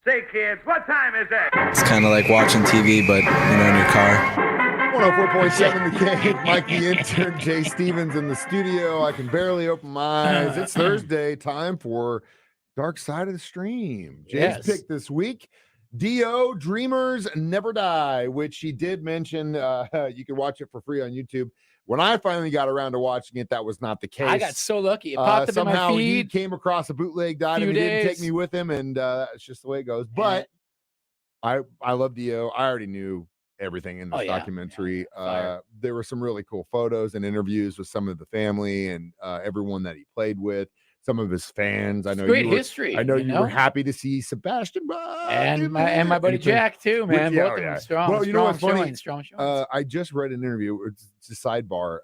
Say, kids, what time is it? It's kind of like watching TV, but, in your car. 104.7 The Cave. Mike the Intern, Jay Stevens in the studio. I can barely open my eyes. It's Thursday. Time for Dark Side of the Stream. Jay's pick this week, Dio, Dreamers Never Die, which he did mention. You can watch it for free on YouTube. When I finally got around to watching it, that was not the case. I got so lucky. It popped up somehow in my feed. He came across a bootleg diamond. He didn't take me with him, and it's just the way it goes. But I love Dio. I already knew everything in this documentary. There were some really cool photos and interviews with some of the family and everyone that he played with. Some of his fans. I know great history. I know you were happy to see Sebastian Bach and my buddy Jack too, man. Both of them strong. Well, you know what's funny? Strong showings. I just read an interview. It's a sidebar.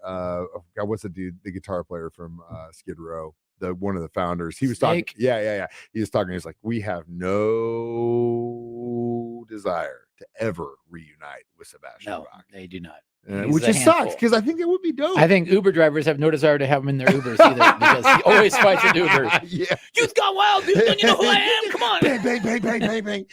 What's the dude? The guitar player from Skid Row, one of the founders. He was talking. Yeah. He was talking. He's like, we have no desire to ever reunite with Sebastian Bach. No, they do not. Which just sucks because I think it would be dope. I think Uber drivers have no desire to have him in their Ubers either because he always fights with Uber. Youth got wild, dude. Don't you know who I am? Come on. Bang.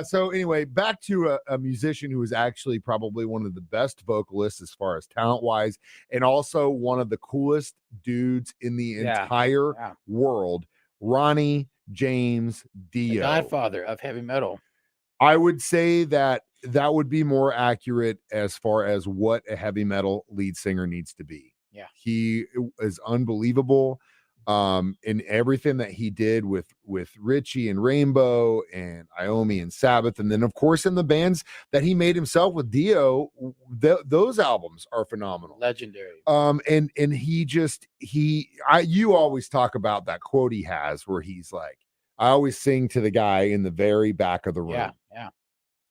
So anyway, back to a musician who is actually probably one of the best vocalists as far as talent-wise, and also one of the coolest dudes in the entire world, Ronnie James Dio. The godfather of heavy metal. I would say that would be more accurate as far as what a heavy metal lead singer needs to be. Yeah. He is unbelievable in everything that he did with Richie and Rainbow and Iommi and Sabbath. And then, of course, in the bands that he made himself with Dio, those albums are phenomenal. Legendary. And you always talk about that quote he has where he's like, I always sing to the guy in the very back of the room. Yeah.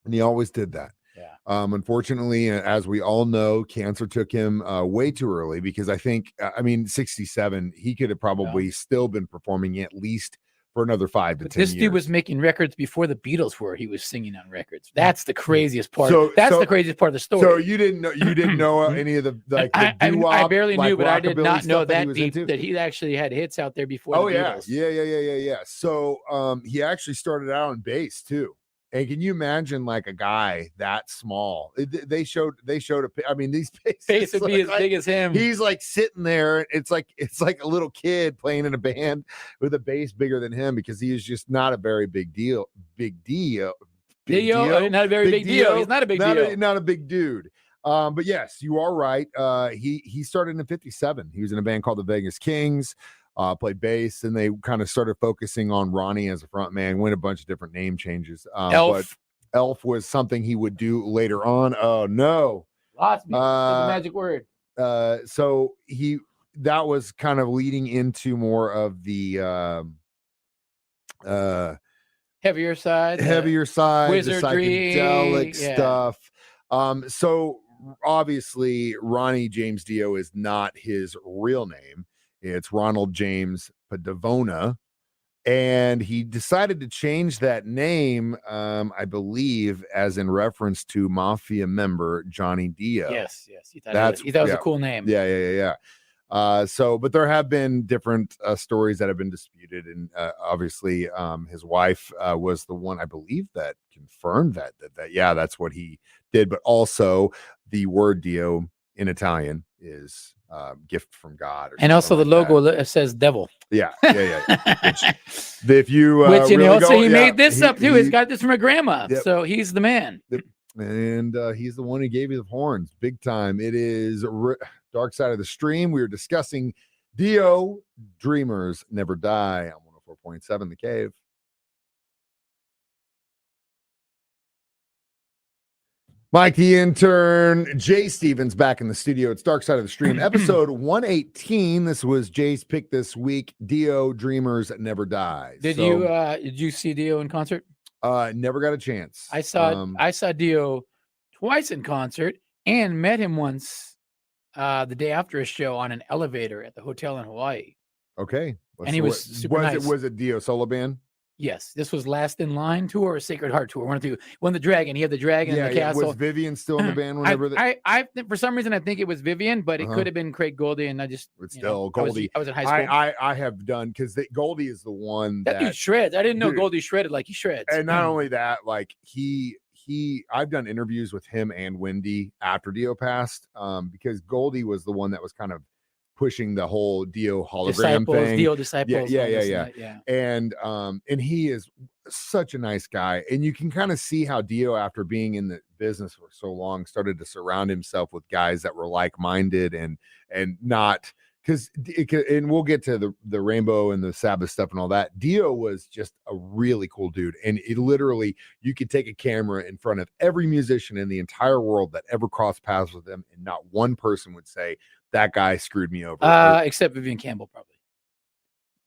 And he always did that. Yeah. Unfortunately, as we all know, cancer took him way too early because I think, 67, he could have probably still been performing at least for another 5 to 10 years. This dude was making records before the Beatles were. He was singing on records. That's the craziest part. The craziest part of the story. So you didn't know any of the I barely knew, but I did not know that he actually had hits out there before the Beatles. Yeah. So he actually started out on bass too. And can you imagine like a guy that small? They showed these bass would be as big as him. He's like sitting there. It's like a little kid playing in a band with a bass bigger than him because he is just not a very big deal. Not a very big deal. He's not a big deal. Not a big dude. But yes, you are right. He started in 57. He was in a band called the Vegas Kings. Played bass, and they kind of started focusing on Ronnie as a front man. Went a bunch of different name changes. But Elf was something he would do later on. Oh no, lost me. The magic word. So that was kind of leading into more of the heavier side, wizardry, the psychedelic stuff. So obviously, Ronnie James Dio is not his real name. It's Ronald James Padavona, and he decided to change that name, I believe, as in reference to Mafia member Johnny Dio. Yes. He thought it was a cool name. Yeah. But there have been different stories that have been disputed, and obviously, his wife was the one, I believe, that confirmed that that's what he did. But also, the word Dio in Italian is gift from God, and also the logo says devil. Yeah. If you he made this up too. He's got this from a grandma, so he's the man. And he's the one who gave you the horns, big time. It is Dark Side of the Stream. We were discussing Dio, Dreamers Never Die on 104.7 The Cave. Mike the Intern, Jay Stevens back in the studio. It's Dark Side of the Stream, episode 118. This was Jay's pick this week. Dio, Dreamers Never Die. Did you see Dio in concert? Never got a chance. I saw Dio twice in concert and met him once the day after a show on an elevator at the hotel in Hawaii. Okay. And he was super nice. Was it Dio solo band? Yes, this was Last in Line tour or Sacred Heart tour. One of the two. One the Dragon. He had the Dragon in the castle. Was Vivian still in the band whenever I for some reason I think it was Vivian, but it could have been Craig Goldie, and I just Goldie. I was in high school. I have done because Goldie is the one that dude shreds. I didn't know Goldie shredded like he shreds. And not only that, like I've done interviews with him and Wendy after Dio passed, because Goldie was the one that was kind of pushing the whole Dio hologram thing. Dio disciples. Yeah. And he is such a nice guy. And you can kind of see how Dio, after being in the business for so long, started to surround himself with guys that were like-minded and not and we'll get to the Rainbow and the Sabbath stuff and all that. Dio was just a really cool dude. And it literally, you could take a camera in front of every musician in the entire world that ever crossed paths with him, and not one person would say, that guy screwed me over. Except Vivian Campbell, probably.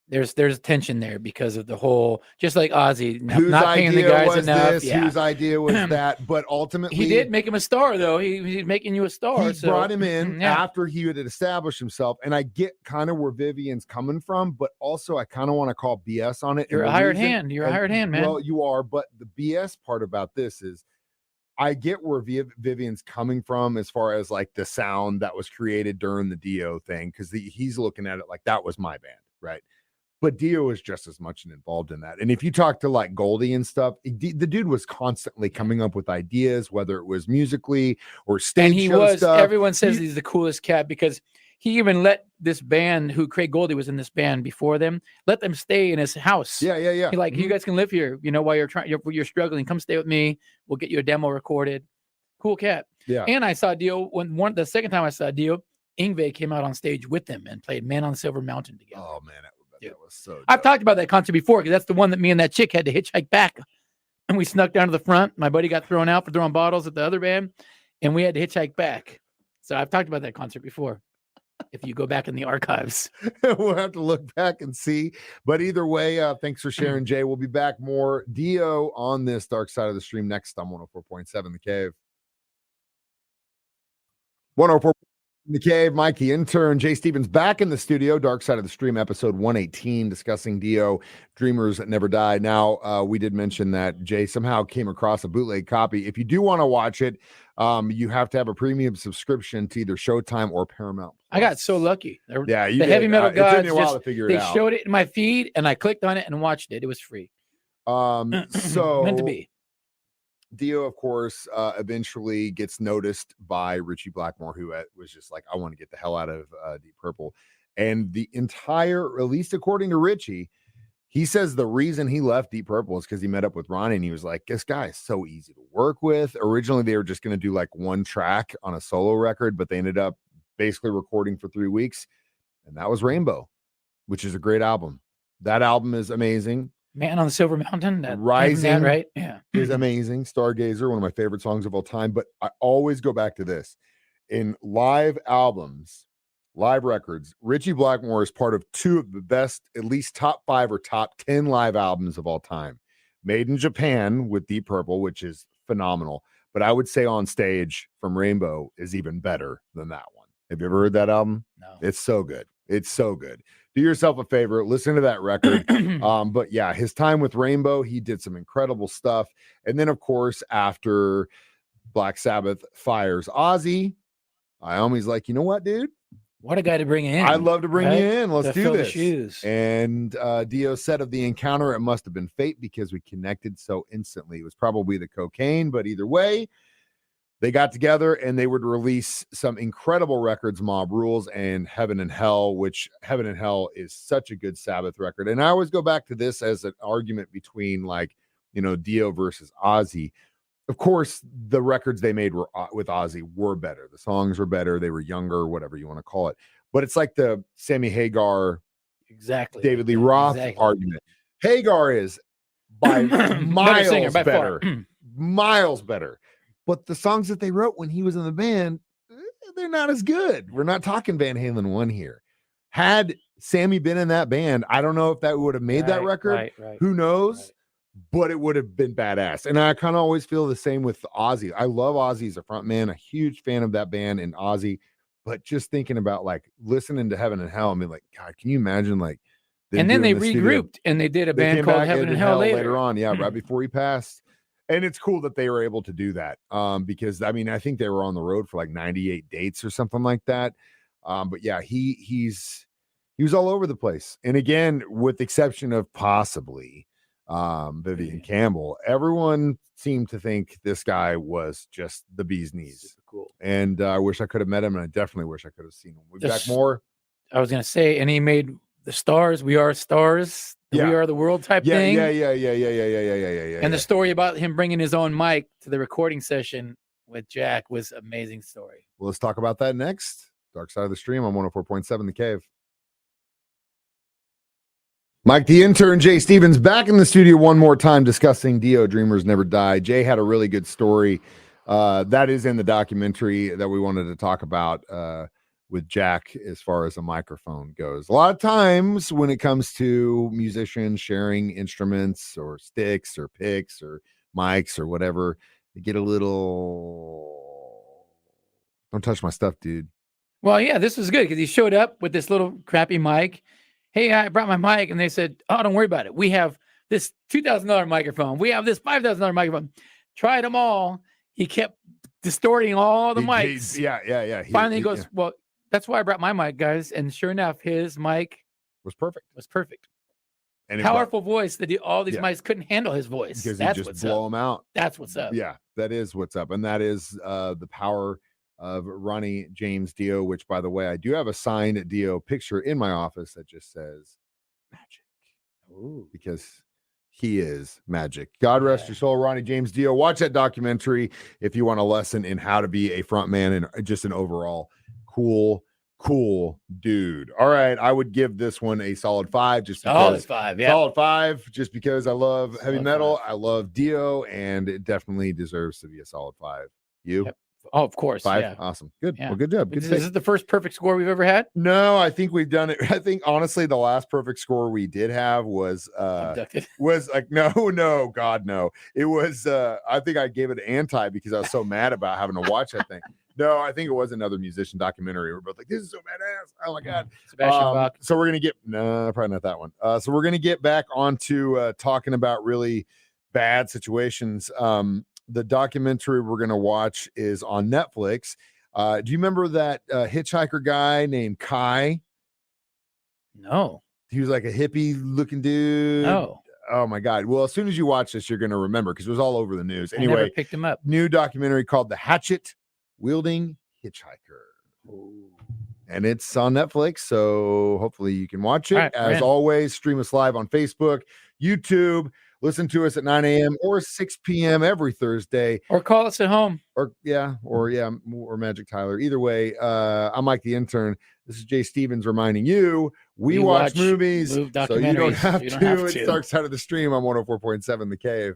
There's tension there because of the whole, just like Ozzy, not paying the guys enough. Whose idea was that? But ultimately, he did make him a star, though. He's making you a star. He brought him in after he had established himself, and I get kind of where Vivian's coming from, but also I kind of want to call BS on it. You're a hired hand. You're a hired hand, man. Well, you are, but the BS part about this is, I get where Vivian's coming from as far as like the sound that was created during the Dio thing, because he's looking at it like that was my band, right? But Dio is just as much involved in that. And if you talk to like Goldie and stuff, the dude was constantly coming up with ideas, whether it was musically or stage stuff. Everyone says he's the coolest cat because he even let this band, who Craig Goldie was in this band before them, let them stay in his house. Yeah. He like, you guys can live here, while you're struggling. Come stay with me. We'll get you a demo recorded. Cool cat. Yeah. And I saw Dio the second time I saw Dio, Yngwie came out on stage with them and played Man on the Silver Mountain together. Oh man, that was so dope. I've talked about that concert before because that's the one that me and that chick had to hitchhike back. And we snuck down to the front. My buddy got thrown out for throwing bottles at the other band, and we had to hitchhike back. So I've talked about that concert before. If you go back in the archives, we'll have to look back and see. But either way, thanks for sharing, Jay. We'll be back more Dio on this Dark Side of the Stream next on 104.7 The Cave. 104 The Cave, Mikey, intern, Jay Stevens back in the studio. Dark Side of the Stream, episode 118, discussing Dio, Dreamers Never Die. Now, we did mention that Jay somehow came across a bootleg copy. If you do want to watch it, you have to have a premium subscription to either Showtime or Paramount Plus. I got so lucky. The Heavy Metal Gods, they showed it in my feed, and I clicked on it and watched it. It was free. So meant to be. Dio, of course, eventually gets noticed by Richie Blackmore, who was just like, I want to get the hell out of Deep Purple. And the entire, at least according to Richie, he says the reason he left Deep Purple is because he met up with Ronnie, and he was like, this guy is so easy to work with. Originally, they were just going to do like one track on a solo record, but they ended up basically recording for 3 weeks. And that was Rainbow, which is a great album. That album is amazing. Man on the Silver Mountain, Rising, right? Yeah, is amazing. Stargazer, one of my favorite songs of all time. But I always go back to this: in live albums, live records, Richie Blackmore is part of two of the best, at least top 5 or top 10 live albums of all time. Made in Japan with Deep Purple, which is phenomenal. But I would say On Stage from Rainbow is even better than that one. Have you ever heard that album? No. It's so good. It's so good. Do yourself a favor, listen to that record. But yeah, his time with Rainbow, he did some incredible stuff. And then, of course, after Black Sabbath fires Ozzy, Iommi's like, you know what, dude? What a guy to bring in. I'd love to bring you in. Let's do this. Shoes. And Dio said of the encounter, it must have been fate because we connected so instantly. It was probably the cocaine, but either way, they got together and they would release some incredible records, Mob Rules and Heaven and Hell, which Heaven and Hell is such a good Sabbath record. And I always go back to this as an argument between Dio versus Ozzy. Of course, the records they made with Ozzy were better. The songs were better. They were younger, whatever you want to call it. But it's like the Sammy Hagar, David Lee Roth argument. Hagar is by miles better. Miles better. But the songs that they wrote when he was in the band, they're not as good. We're not talking Van Halen 1 here. Had Sammy been in that band, I don't know if that would have made that record. Right. Who knows? Right. But it would have been badass. And I kind of always feel the same with Ozzy. I love Ozzy as a front man, a huge fan of that band and Ozzy. But just thinking about listening to Heaven and Hell, I mean, God, can you imagine And then they doing the studio. regrouped and they did a They band came called back Heaven and and did Hell later. on. Yeah, right before he passed. And it's cool that they were able to do that. Because I mean, I think they were on the road for like 98 dates or something like that. But yeah, he was all over the place. And again, with the exception of possibly Vivian Campbell, everyone seemed to think this guy was just the bee's knees. Super cool. And I wish I could have met him, and I definitely wish I could have seen him. We'll be back more. I was gonna say, and he made the stars. We are stars. Yeah. We are the world type thing. Yeah. And the story about him bringing his own mic to the recording session with Jack was an amazing story. Well, let's talk about that next. Dark Side of the Stream on 104.7 The Cave. Mike the Intern, Jay Stevens, back in the studio one more time discussing Dio, Dreamers Never Die. Jay had a really good story that is in the documentary that we wanted to talk about with Jack as far as a microphone goes. A lot of times when it comes to musicians sharing instruments or sticks or picks or mics or whatever, they get a little, don't touch my stuff, dude. Well, yeah, this was good because he showed up with this little crappy mic. Hey, I brought my mic, and they said, "Oh, don't worry about it. We have this $2,000 microphone. We have this $5,000 microphone. Tried them all." He kept distorting all the mics. Yeah. Finally, he goes, "Well, that's why I brought my mic, guys." And sure enough, his mic was perfect. And powerful voice that all these mics couldn't handle his voice. Because that's just what's blow up. them out. That's what's up. Yeah, that is what's up, and that is the power of Ronnie James Dio, which, by the way, I do have a signed Dio picture in my office that just says magic. Ooh. Because he is magic. God rest your soul, Ronnie James Dio. Watch that documentary if you want a lesson in how to be a front man and just an overall cool dude. All right, I would give this one a solid 5. Solid 5, yeah. Solid 5, just because I love heavy metal. I love Dio, and it definitely deserves to be a solid 5. You? Yep. Oh, of course. 5? Yeah. Awesome. Good. Yeah. Well, good job. Good Is this the first perfect score we've ever had? No, I think we've done it. I think honestly, the last perfect score we did have was Abducted. was like no, God no. It was I think I gave it an anti because I was so mad about having to watch that thing. No, I think it was another musician documentary. We're both like, this is so badass. Oh my God. Sebastian Bach. So we're gonna get probably not that one. So we're gonna get back onto talking about really bad situations. The documentary we're going to watch is on Netflix. Do you remember that hitchhiker guy named Kai? No. He was like a hippie looking dude. No. Oh my God. Well, as soon as you watch this, you're going to remember because it was all over the news. Anyway, I never picked him up. New documentary called The Hatchet Wielding Hitchhiker. Ooh. And it's on Netflix, so hopefully you can watch it. Right, as always, stream us live on Facebook, YouTube. Listen to us at 9 a.m. or 6 p.m. every Thursday. Or call us at home. Or Magic Tyler. Either way, I'm Mike the Intern. This is Jay Stevens reminding you, we watch movies, so you don't have to. It's Dark Side of the Stream on 104.7 The Cave.